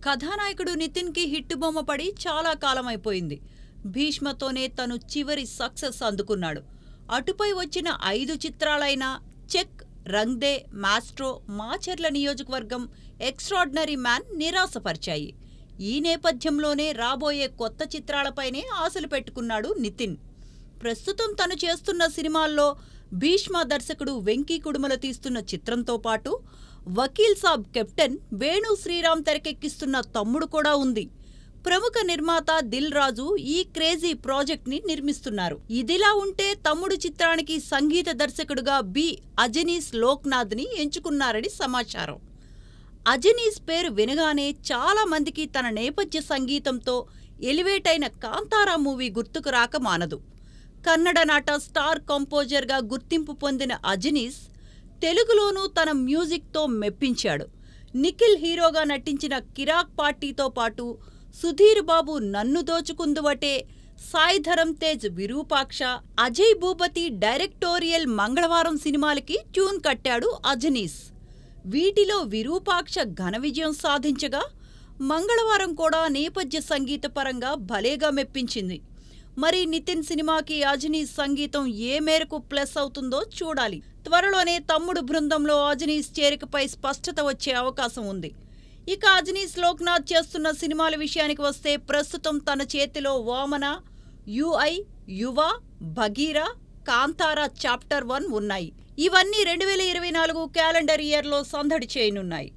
కథానాయకుడు నితిన్‌కి హిట్ బొమ్మ పడి చాలా కాలమైపోయింది. 'భీష్మ'తోనే తను చివరి సక్సెస్ అందుకున్నాడు. అటుపై వచ్చిన 5 చిత్రాలైన 'Check', 'Rang De', 'Maestro', 'Macherla Niyojakavargam', 'Extraordinary man' నిరాశపరిచాయి. ఈ నేపథ్యంలోనే రాబోయే కొత్త చిత్రాలపైనే ఆశలు పెట్టుకున్నాడు నితిన్. ప్రస్తుతం తను చేస్తున్న సినిమాల్లో 'భీష్మ' దర్శకుడు వెంకీ కుడుమల తీస్తున్న చిత్రంతో పాటు 'వకీల్ సాబ్ కెప్టెన్' వేణు శ్రీరామ్ తెరకెక్కిస్తున్న 'తమ్ముడు' కూడా ఉంది. ప్రముఖ నిర్మాత దిల్ రాజు ఈ క్రేజీ ప్రాజెక్ట్ ని నిర్మిస్తున్నారు. ఇదిలా ఉంటే 'తమ్ముడు' చిత్రానికి సంగీత దర్శకుడుగా బి. అజనీస్ లోక్నాథ్ ని ఎంచుకున్నారని సమాచారం. అజనీస్ పేరు వినగానే చాలా మందికి తన నేపథ్య సంగీతంతో ఎలివేట్ అయిన 'కాంతారా' మూవీ గుర్తుకు రాక మానదు. కన్నడ నాట స్టార్ కంపోజర్గా గుర్తింపు పొందిన అజనీస్ తెలుగులోనూ తన మ్యూజిక్తో మెప్పించాడు. నిఖిల్ హీరోగా నటించిన 'కిరాక్ పార్టీ'తో పాటు సుధీర్ బాబు 'నన్ను దోచుకుందువటే', సాయి ధరమ్ తేజ్ 'విరూపాక్ష', అజయ్ భూపతి డైరెక్టోరియల్ 'మంగళవారం' సినిమాలకి ట్యూన్ కట్టాడు అజనీస్. వీటిలో 'విరూపాక్ష' ఘన విజయం సాధించగా 'మంగళవారం' కూడా నేపథ్య సంగీతపరంగా భలేగా మెప్పించింది. మరి నితిన్ సినిమాకి అజనీస్ సంగీతం ఏ మేరకు ప్లస్ అవుతుందో చూడాలి. త్వరలోనే 'తమ్ముడు' బృందంలో అజనీస్ చేరికపై స్పష్టత వచ్చే అవకాశం ఉంది. ఇక అజనీస్ లోక్నాథ్ చేస్తున్న సినిమాల విషయానికి వస్తే ప్రస్తుతం తన చేతిలో 'వామన', 'యుఐ', 'యువ', 'భగీర', 'కాంతారా చాప్టర్ 1' ఉన్నాయి. ఇవన్నీ 2024 క్యాలెండర్ ఇయర్లో సందడి చేయనున్నాయి.